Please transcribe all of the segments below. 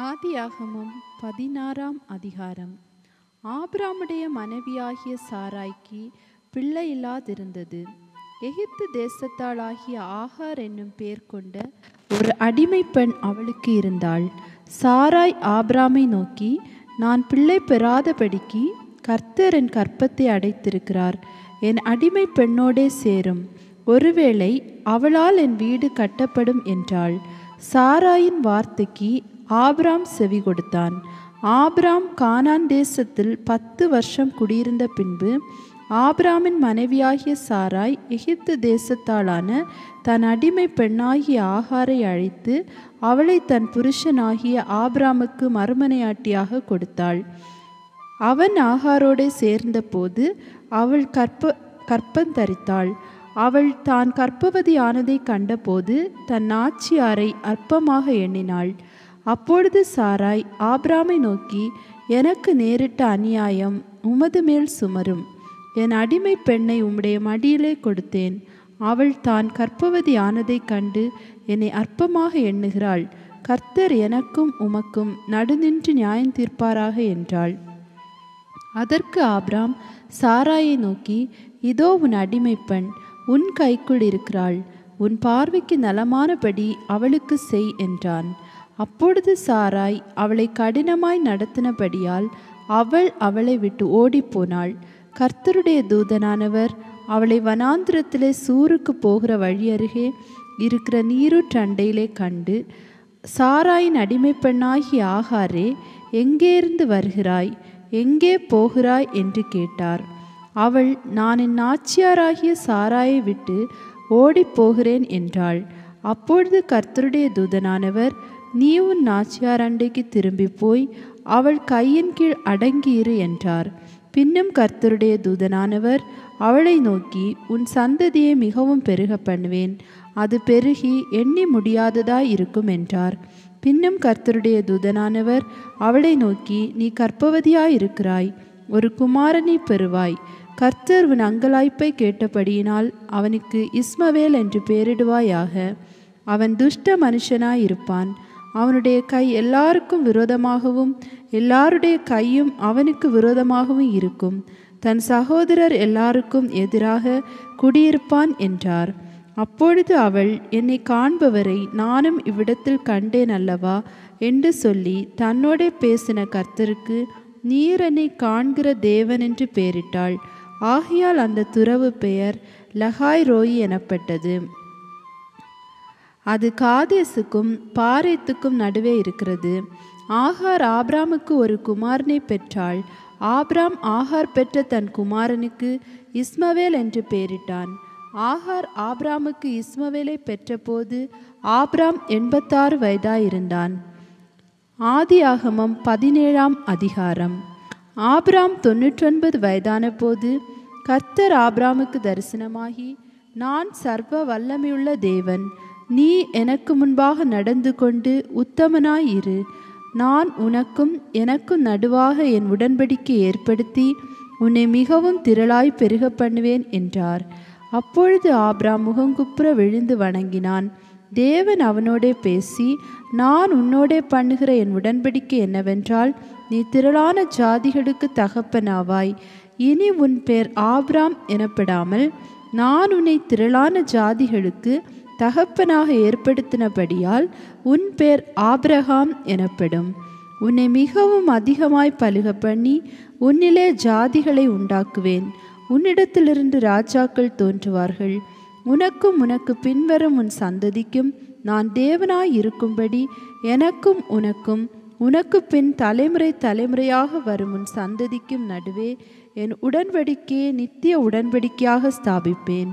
ஆதியாகமம் 16ஆம் அதிகாரம். ஆபிராமுடைய மனைவியாகிய சாராய்க்கு பிள்ளை இல்லாதிருந்தது. எகிப்து தேசத்தாளாகிய ஆகார் என்னும் பெயர் கொண்ட ஒரு அடிமை பெண் அவளுக்கு இருந்தாள். சாராய் ஆபிராமை நோக்கி, நான் பிள்ளை பெறாதபடிக்கு கர்த்தர் என் கர்ப்பத்தை அடைத்திருக்கிறார். என் அடிமை பெண்ணோடே சேரும், ஒருவேளை அவளால் என் வீடு கட்டப்படும் என்றாள். சாராயின் வார்த்தைக்கு ஆபிராம் செவி கொடுத்தான். ஆபிராம் கானான் தேசத்தில் 10 வருஷம் குடியிருந்த பின்பு ஆபிராமின் மனைவியாகிய சாராய் எகிப்து தேசத்தாளான தன் அடிமை பெண்ணாகிய ஆகாரை அழைத்து அவளை தன் புருஷனாகிய ஆபிராமுக்கு மறுமனையாட்டியாக கொடுத்தாள். அவன் ஆகாரோடு சேர்ந்த போது அவள் கற்பந்தரித்தாள். அவள் தான் கர்ப்பவதியானதை கண்டபோது தன் நாச்சியாரை அற்பமாக எண்ணினாள். அப்பொழுது சாராய் ஆபிராமை நோக்கி, எனக்கு நேரிட்ட அநியாயம் உமது மேல் சுமரும். என் அடிமை பெண்ணை உம்முடைய மடியிலே கொடுத்தேன். அவள் தான் கர்ப்பவதியானதை கண்டு என்னை அற்பமாக எண்ணுகிறாள். கர்த்தர் எனக்கும் உமக்கும் நடுநின்று நியாயம் தீர்ப்பாராக என்றாள். அதற்கு ஆபிராம் சாராயை நோக்கி, இதோ உன் அடிமை பெண் உன் கைக்குள் இருக்கிறாள். உன் பார்வைக்கு நலமானபடி அவளுக்கு செய் என்றான். அப்பொழுது சாராய் அவளை கடினமாய் நடத்தினபடியால் அவளை விட்டு ஓடிப்போனாள். கர்த்தருடைய தூதனானவர் அவளை வனாந்திரத்திலே சூருக்கு போகிற வழி அருகே இருக்கிற நீரூற்றண்டையிலே கண்டு, சாராயின் அடிமை பெண்ணாகி ஆகாரே, எங்கேருந்து வருகிறாய், எங்கே போகிறாய் என்று கேட்டார். அவள், நான் என் நாச்சியாராகிய சாராயை விட்டு ஓடிப்போகிறேன் என்றாள். அப்பொழுது கர்த்தருடைய தூதனானவர், நீ உன் நாச்சியார் அண்டைக்கு திரும்பி போய் அவள் கையின் கீழ் அடங்கியிரு என்றார். பின்னும் கர்த்தருடைய தூதனானவர் அவளை நோக்கி, உன் சந்ததியை மிகவும் பெருக பண்ணுவேன், அது பெருகி எண்ணி முடியாததாய் இருக்கும் என்றார். பின்னும் கர்த்தருடைய தூதனானவர் அவளை நோக்கி, நீ கர்ப்பவதியாயிருக்கிறாய், ஒரு குமாரனை பெறுவாய். கர்த்தர் உன் அங்கலாய்ப்பை கேட்டபடியினால் அவனுக்கு இஸ்மவேல் என்று பெயரிடுவாயாக. அவன் துஷ்ட மனுஷனாயிருப்பான். அவனுடைய கை எல்லாருக்கும் விரோதமாகவும் எல்லாருடைய கையும் அவனுக்கு விரோதமாகவும் இருக்கும். தன் சகோதரர் எல்லாருக்கும் எதிராக குடியிருப்பான் என்றார். அப்பொழுது அவள், என்னை காண்பவரை நானும் இவ்விடத்தில் கண்டேன் அல்லவா என்று சொல்லி தன்னோட பேசின கர்த்தருக்கு நீர் என்னை காண்கிற தேவன் என்று பெயரிட்டாள். ஆகையால் அந்த துறவு பெயர் லகாய் ரோயி எனப்பட்டது. அது காதேசுக்கும் பாரேத்துக்கும் நடுவே இருக்கிறது. ஆகார் ஆபிராமுக்கு ஒரு குமாரனை பெற்றாள். ஆபிராம் ஆகார் பெற்ற தன் குமாரனுக்கு இஸ்மவேல் என்று பெயரிட்டான். ஆகார் ஆபிராமுக்கு இஸ்மவேலை பெற்றபோது ஆபிராம் 86 வயதாயிருந்தான். ஆதியாகமம் 17ஆம் அதிகாரம். ஆபிராம் 99 வயதான போது கர்த்தர் ஆபிராமுக்கு தரிசனமாகி, நான் சர்வ வல்லமையுள்ள தேவன், நீ எனக்கு முன்பாக நடந்து கொண்டு உத்தமனாய் இரு. நான் உனக்கும் எனக்கும் நடுவாக என் உடன்படிக்கை ஏற்படுத்தி உன்னை மிகவும் திரளாய் பெருக பண்ணுவேன் என்றார். அப்பொழுது ஆபிராம் முகங்குப்புற விழுந்து வணங்கினான். தேவன் அவனோடே பேசி, நான் உன்னோடே பண்ணுகிற என் உடன்படிக்கை என்னவென்றால், நீ திரளான ஜாதிகளுக்கு தகப்பனாவாய். இனி உன் பேர் ஆபிராம் எனப்படாமல் நான் உன்னை திரளான ஜாதிகளுக்கு தகப்பனாக ஏற்படுத்தினபடியால் உன் பேர் ஆபிரகாம் எனப்படும். உன்னை மிகவும் அதிகமாய் பலுக பண்ணி உன்னிலே ஜாதிகளை உண்டாக்குவேன். உன்னிடத்திலிருந்து ராஜாக்கள் தோன்றுவார்கள். உனக்கும் உனக்கு பின்வரும் உன் சந்ததிக்கும் நான் தேவனாய் இருக்கும்படி எனக்கும் உனக்கும் உனக்கு பின் தலைமுறை தலைமுறையாக வரும் உன் சந்ததிக்கும் நடுவே என் உடன்படிக்கையை நித்திய உடன்படிக்கையாக ஸ்தாபிப்பேன்.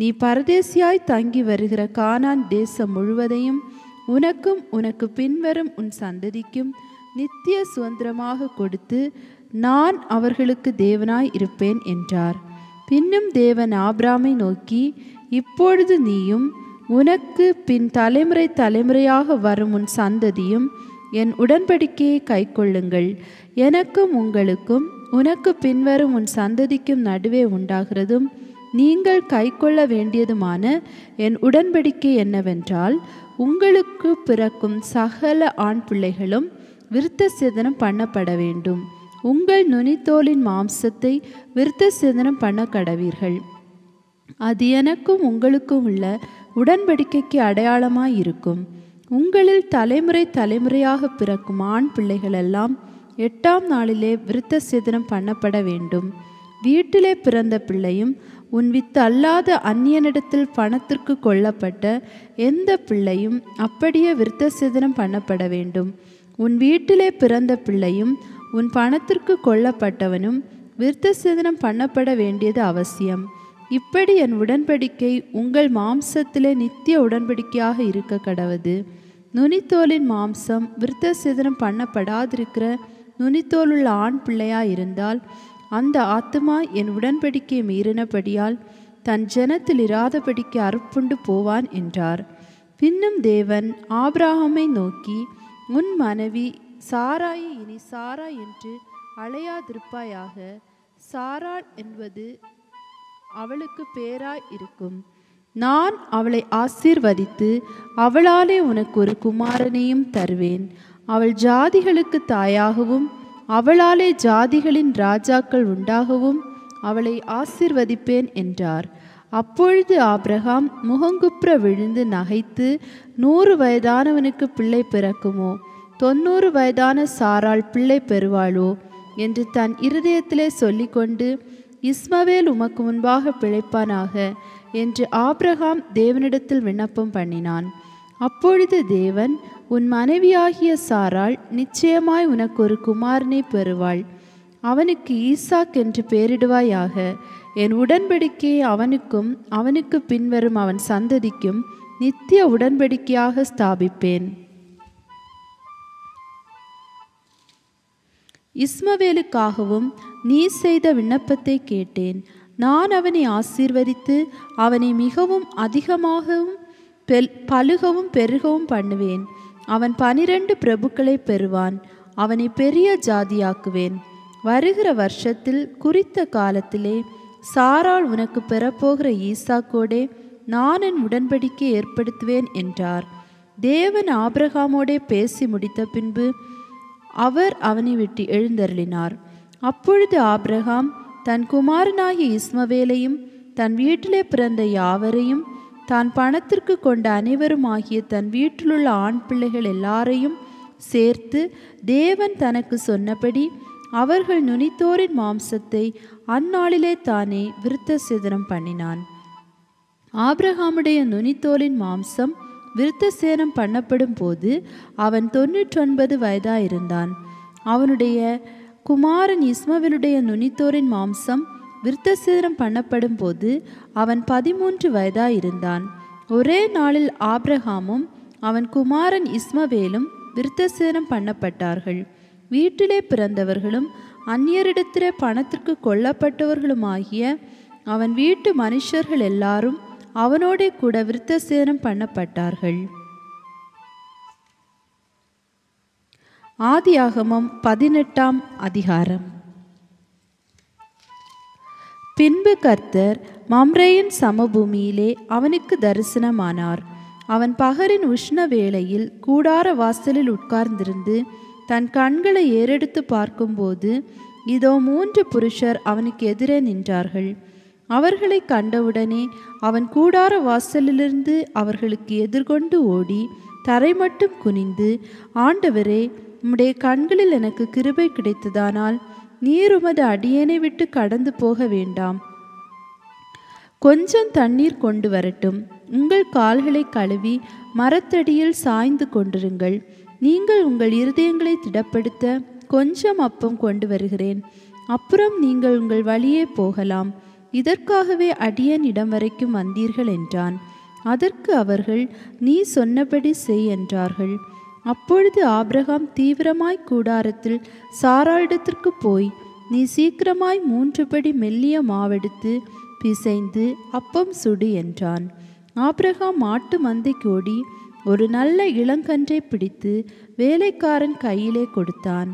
நீ பரதேசியாய் தங்கி வருகிற கானான் தேசம் முழுவதையும் உனக்கும் உனக்கு பின்வரும் உன் சந்ததிக்கும் நித்திய சுதந்திரமாக கொடுத்து நான் அவர்களுக்கு தேவனாய் இருப்பேன் என்றார். பின்னும் தேவன் ஆபிராமை நோக்கி, இப்பொழுது நீயும் உனக்கு பின் தலைமுறை தலைமுறையாக வரும் உன் சந்ததியும் என் உடன்படிக்கையை கைக்கொள்ளுங்கள். எனக்கும் உங்களுக்கும் உனக்கு பின்வரும் உன் சந்ததிக்கும் நடுவே உண்டாகிறதும் நீங்கள் கைக்கொள்ள வேண்டியதுமான என் உடன்படிக்கை என்னவென்றால், உங்களுக்கு பிறக்கும் சகல ஆண் பிள்ளைகளும் விருத்த சேதனம் பண்ணப்பட வேண்டும். உங்கள் நுனித்தோலின் மாம்சத்தை விருத்த சேதனம் பண்ண கடவீர்கள். அது எனக்கும் உங்களுக்கும் உள்ள உடன்படிக்கைக்கு அடையாளமாயிருக்கும். உங்களில் தலைமுறை தலைமுறையாக பிறக்கும் ஆண் பிள்ளைகளெல்லாம் 8ஆம் நாளிலே விருத்த சேதனம் பண்ணப்பட வேண்டும். வீட்டிலே பிறந்த பிள்ளையும் உன் வித்து அல்லாத அந்நியனிடத்தில் பணத்திற்கு கொள்ளப்பட்ட எந்த பிள்ளையும் அப்படியே விருத்த சேதனம் பண்ணப்பட வேண்டும். உன் வீட்டிலே பிறந்த பிள்ளையும் உன் பணத்திற்கு கொள்ளப்பட்டவனும் விருத்த சேதனம் பண்ணப்பட வேண்டியது அவசியம். இப்படி என் உடன்படிக்கை உங்கள் மாம்சத்திலே நித்திய உடன்படிக்கையாக இருக்க கடவது. நுனித்தோலின் மாம்சம் விருத்த சேதனம் பண்ணப்படாதிருக்கிற நுனித்தோலுள்ள ஆண் பிள்ளையாயிருந்தால் அந்த ஆத்துமா என் உடன்படிக்கையை மீறினபடியால் தன் ஜனத்தில் இராதபடிக்கு அறுப்புண்டு போவான் என்றார். பின்னும் தேவன் ஆபிரகாமை நோக்கி, உன் மனைவி சாராயை இனி சாரா என்று அழையாதிருப்பாயாக. சாராள் என்பது அவளுக்கு பேராய் இருக்கும். நான் அவளை ஆசீர்வதித்து அவளாலே உனக்கு ஒரு குமாரனையும் தருவேன். அவள் ஜாதிகளுக்கு தாயாகவும் அவளாலே ஜாதிகளின் ராஜாக்கள் உண்டாகவும் அவளை ஆசீர்வதிப்பேன் என்றார். அப்பொழுது ஆபிரகாம் முகங்குப்புற விழுந்து நகைத்து, 100 வயதானவனுக்கு பிள்ளை பிறக்குமோ, 90 வயதான சாராள் பிள்ளை பெறுவாளோ என்று தன் இருதயத்திலே சொல்லிக்கொண்டு, இஸ்மவேல் உமக்கு முன்பாக பிழைப்பானாக என்று ஆபிரகாம் தேவனிடத்தில் விண்ணப்பம் பண்ணினான். அப்பொழுது தேவன், உன் மனைவியாகிய சாராள் நிச்சயமாய் உனக்கு ஒரு குமாரனை பெறுவாள். அவனுக்கு ஈசாக் என்று பெயரிடுவாயாக. என் உடன்படிக்கையை அவனுக்கும் அவனுக்கு பின்வரும் அவன் சந்ததிக்கும் நித்திய உடன்படிக்கையாக ஸ்தாபிப்பேன். இஸ்மவேலுக்காகவும் நீ செய்த விண்ணப்பத்தை கேட்டேன். நான் அவனை ஆசீர்வதித்து அவனை மிகவும் அதிகமாகவும் பலுகவும் பெருகவும் பண்ணுவேன். அவன் 12 பிரபுக்களை பெறுவான். அவனை பெரிய ஜாதியாக்குவேன். வருகிற வருஷத்தில் குறித்த காலத்திலே சாராள் உனக்கு பெறப்போகிற ஈசாக்கோடே நான் என் உடன்படிக்கை ஏற்படுத்துவேன் என்றார். தேவன் ஆபிரகாமோடே பேசி முடித்த பின்பு அவர் அவனை விட்டு எழுந்தருளினார். அப்பொழுது ஆபிரகாம் தன் குமாரனாகிய இஸ்மவேலையும் தன் வீட்டிலே பிறந்த யாவரையும் தான் பணத்திற்கு கொண்ட அனைவரும் ஆகிய தன் வீட்டிலுள்ள ஆண் பிள்ளைகள் எல்லாரையும் சேர்த்து தேவன் தனக்கு சொன்னபடி அவர்கள் நுனித்தோரின் மாம்சத்தை அந்நாளிலே தானே விருத்த சேதனம் பண்ணினான். ஆபிரகாமுடைய நுனித்தோலின் மாம்சம் விருத்த சேதனம் பண்ணப்படும் போது அவன் 99 வயதாயிருந்தான். அவனுடைய குமாரன் இஸ்மவேலுடைய நுனித்தோரின் மாம்சம் விருத்த சேதனம் பண்ணப்படும் போது அவன் 13 வயதாயிருந்தான். ஒரே நாளில் ஆபிரகாமும் அவன் குமாரன் இஸ்மவேலும் விருத்த சேதனம் பண்ணப்பட்டார்கள். வீட்டிலே பிறந்தவர்களும் அந்நியரிடத்திலே பணத்திற்கு கொல்லப்பட்டவர்களுமாகிய அவன் வீட்டு மனுஷர்கள் எல்லாரும் அவனோடே கூட விருத்த சேதனம் பண்ணப்பட்டார்கள். ஆதியாகமம் 18ஆம் அதிகாரம். பின்பு கர்த்தர் மம்ரேயின் சமபூமியிலே அவனுக்கு தரிசனமானார். அவன் பகலின் உஷ்ண வேளையில் கூடார வாசலில் உட்கார்ந்திருந்து தன் கண்களை ஏறெடுத்து பார்க்கும்போது இதோ 3 புருஷர் அவனுக்கு எதிரே நின்றார்கள். அவர்களை கண்டவுடனே அவன் கூடார வாசலிலிருந்து அவர்களுக்கு எதிர்கொண்டு ஓடி தரை மட்டும் குனிந்து, ஆண்டவரே, உம்முடைய கண்களில் எனக்கு கிருபை கிடைத்ததானால் நீர் உமது அடியேனை விட்டு கடந்து போக வேண்டாம். கொஞ்சம் தண்ணீர் கொண்டு வரட்டும். உங்கள் கால்களை கழுவி மரத்தடியில் சாய்ந்து கொண்டிருங்கள். நீங்கள் உங்கள் இருதயங்களை திடப்படுத்த கொஞ்சம் அப்பம் கொண்டு வருகிறேன். அப்புறம் நீங்கள் உங்கள் வழியே போகலாம். இதற்காகவே அடியேன் இடம் வரைக்கும் வந்தீர்கள் என்றான். அதற்கு அவர்கள், நீ சொன்னபடி செய் என்றார்கள். அப்பொழுது ஆபிரகாம் தீவிரமாய் கூடாரத்தில் சாராளிடத்திற்கு போய், நீ சீக்கிரமாய் 3 படி மெல்லிய மாவெடுத்து பிசைந்து அப்பம் சுடு என்றான். ஆபிரகாம் மாட்டு மந்தைக்கோடி ஒரு நல்ல இளங்கன்றை பிடித்து வேலைக்காரன் கையிலே கொடுத்தான்.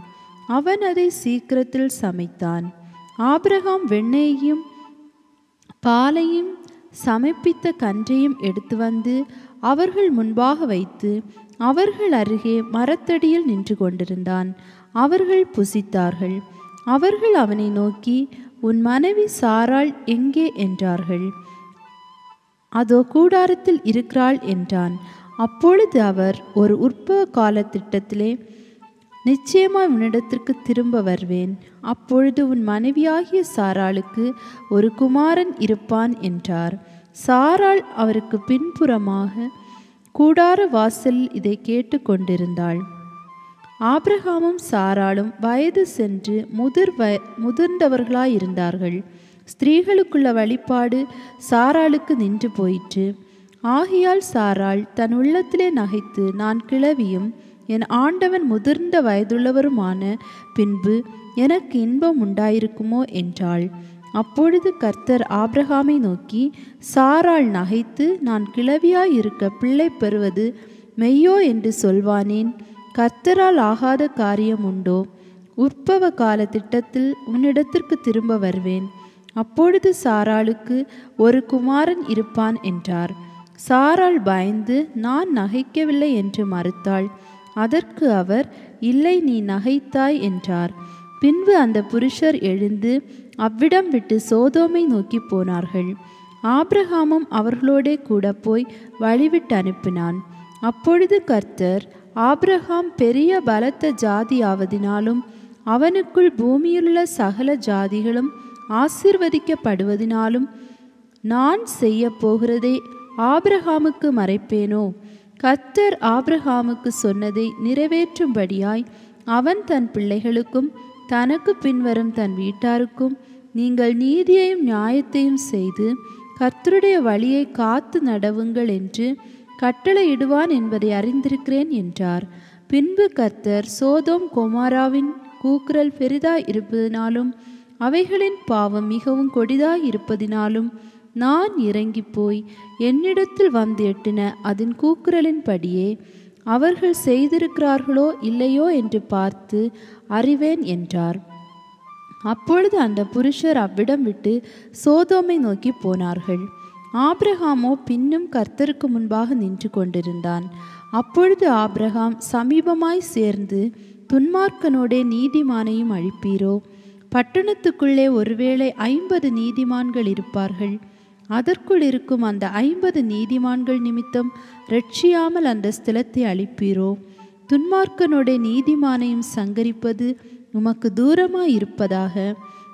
அவன் அதை சீக்கிரத்தில் சமைத்தான். ஆபிரகாம் வெண்ணெயையும் பாலையும் சமைப்பித்த கன்றையும் எடுத்து வந்து அவர்கள் முன்பாக வைத்து, அவர்கள் அருகே மரத்தடியில் நின்று கொண்டிருந்தான். அவர்கள் புசித்தார்கள். அவர்கள் அவனை நோக்கி, உன் மனைவி சாராள் எங்கே என்றார்கள். அதோ கூடாரத்தில் இருக்கிறாள் என்றான். அப்பொழுது அவர், ஒரு உற்பவ கால திட்டத்திலே நிச்சயமாய் உன்னிடத்திற்கு திரும்ப வருவேன். அப்பொழுது உன் மனைவியாகிய சாராளுக்கு ஒரு குமாரன் இருப்பான் என்றார். சாராள் அவருக்கு பின்புறமாக கூடார வாசலில் இதை கேட்டு கொண்டிருந்தாள். ஆபிரகாமும் சாராளும் வயது சென்று முதிர்ந்தவர்களாயிருந்தார்கள். ஸ்திரீகளுக்குள்ள வழிபாடு சாராளுக்கு நின்று போயிற்று. ஆகையால் சாராள் தன் உள்ளத்திலே நகைத்து, நான் கிழவியும் என் ஆண்டவன் முதிர்ந்த வயதுள்ளவருமான பின்பு எனக்கு இன்பம் உண்டாயிருக்குமோ என்றாள். அப்பொழுது கர்த்தர் ஆபிரகாமை நோக்கி, சாராள் நகைத்து, நான் கிழவியாயிருக்க பிள்ளை பெறுவது மெய்யோ என்று சொல்வானேன்? கர்த்தரால் ஆகாத காரியம் உண்டோ? உற்பவ கால திட்டத்தில் உன்னிடத்திற்கு திரும்ப வருவேன். அப்பொழுது சாராளுக்கு ஒரு குமாரன் இருப்பான் என்றார். சாராள் பயந்து, நான் நகைக்கவில்லை என்று மறுத்தாள். அதற்கு அவர், இல்லை, நீ நகைத்தாய் என்றார். பின்பு அந்த புருஷர் எழுந்து அவ்விடம் விட்டு சோதோமை நோக்கி போனார்கள். ஆபிரகாமும் அவர்களோடே கூட போய் வழிவிட்டு அனுப்பினான். அப்பொழுது கர்த்தர், ஆபிரகாம் பெரிய பலத்த ஜாதியாவதினாலும் அவனுக்குள் பூமியிலுள்ள சகல ஜாதிகளும் ஆசீர்வதிக்கப்படுவதினாலும் நான் செய்ய போகிறதை ஆபிரகாமுக்கு மறைப்பேனோ? கர்த்தர் ஆபிரகாமுக்கு சொன்னதை நிறைவேற்றும்படியாய் அவன் தன் பிள்ளைகளுக்கும் தனக்கு பின்வரும் தன் வீட்டாருக்கும், நீங்கள் நீதியையும் நியாயத்தையும் செய்து கர்த்தருடைய வழியை காத்து நடவுங்கள் என்று கட்டளையிடுவான் என்பதை அறிந்திருக்கிறேன் என்றார். பின்பு கர்த்தர், சோதோம் கொமோராவின் கூக்குரல் பெரிதாய் இருப்பதினாலும் அவைகளின் பாவம் மிகவும் கொடிதாய் இருப்பதினாலும் நான் இறங்கி போய் என்னிடத்தில் வந்து எட்டின அதன் கூக்குரலின்படியே அவர்கள் செய்திருக்கிறார்களோ இல்லையோ என்று பார்த்து அறிவேன் என்றார். அப்பொழுது அந்த புருஷர் அவ்விடம் விட்டு சோதோமை நோக்கி போனார்கள். ஆபிரகாமோ பின்னும் கர்த்தருக்கு முன்பாக நின்று கொண்டிருந்தான். அப்பொழுது ஆபிரகாம் சமீபமாய் சேர்ந்து, துன்மார்க்கனோடே நீதிமானையும் அழிப்பீரோ? பட்டணத்துக்குள்ளே ஒருவேளை 50 நீதிமான்கள் இருப்பார்கள். அதற்குள் இருக்கும் அந்த 50 நீதிமான்கள் நிமித்தம் ரட்சியாமல் அந்த ஸ்தலத்தை அழிப்பீரோ? துன்மார்க்கனோட நீதிமானையும் சங்கரிப்பது உமக்கு தூரமாய் இருப்பதாக.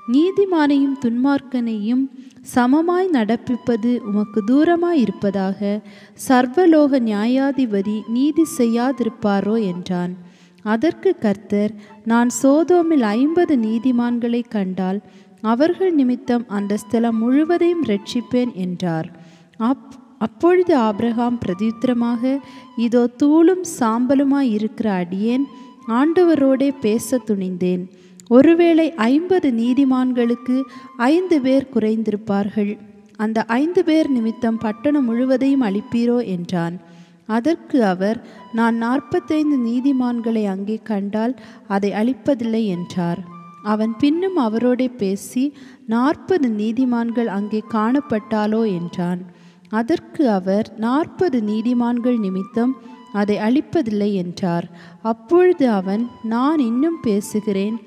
நீதிமானையும் துன்மார்க்கனையும் சமமாய் நடப்பிப்பது உமக்கு தூரமாய் இருப்பதாக. சர்வலோக நியாயாதிபதி நீதி செய்யாதிருப்பாரோ என்றான். அதற்கு கர்த்தர், நான் சோதோமில் 50 நீதிமான்களை கண்டால் அவர்கள் நிமித்தம் அந்த ஸ்தலம் முழுவதையும் ரட்சிப்பேன் என்றார். அப்பொழுது ஆபிரகாம் பிரதியுத்தரமாக, இதோ தூளும் சாம்பலுமாய் இருக்கிற அடியேன் ஆண்டவரோடே பேச துணிந்தேன். ஒருவேளை 50 நீதிமான்களுக்கு 5 பேர் குறைந்திருப்பார்கள். அந்த 5 பேர் நிமித்தம் பட்டணம் முழுவதையும் அழிப்பீரோ என்றான். அதற்கு அவர், நான் 45 நீதிமான்களை அங்கே கண்டால் அதை அழிப்பதில்லை என்றார். அவன் பின்னும் அவரோடே பேசி, 40 நீதிமான்கள் அங்கே காணப்பட்டாலோ என்றான். அதற்கு அவர், 40 நீதிமான்கள் நிமித்தம் அதை அழிப்பதில்லை என்றார். அப்பொழுது அவன், நான் இன்னும் பேசுகிறேன்,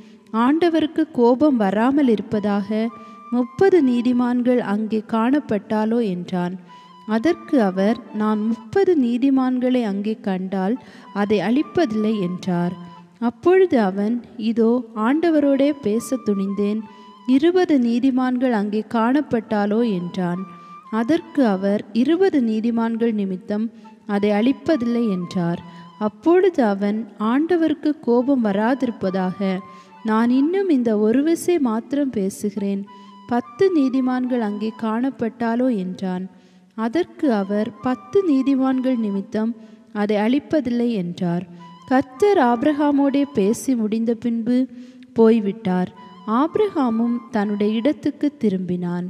ஆண்டவருக்கு கோபம் வராமல் இருப்பதாக. 30 நீதிமான்கள் அங்கே காணப்பட்டாலோ என்றான். அதற்கு அவர், நான் 30 நீதிமான்களை அங்கே கண்டால் அதை அழிப்பதில்லை என்றார். அப்பொழுது அவன், இதோ ஆண்டவரோடே பேச துணிந்தேன், 20 நீதிமான்கள் அங்கே காணப்பட்டாலோ என்றான். அதற்கு அவர், 20 நீதிமான்கள் நிமித்தம் அதை அழிப்பதில்லை என்றார். அப்பொழுது அவன், ஆண்டவருக்கு கோபம் வராதிருப்பதாக. நான் இன்னும் இந்த ஒரு விசை மாத்திரம் பேசுகிறேன், 10 நீதிமான்கள் அங்கே காணப்பட்டாலோ என்றான். அதற்கு அவர், 10 நீதிமான்கள் நிமித்தம் அதை அழிப்பதில்லை என்றார். கர்த்தர் ஆபிரகாமோடே பேசி முடிந்த பின்பு போய்விட்டார். ஆபிரகாமும் தன்னுடைய இடத்துக்கு திரும்பினான்.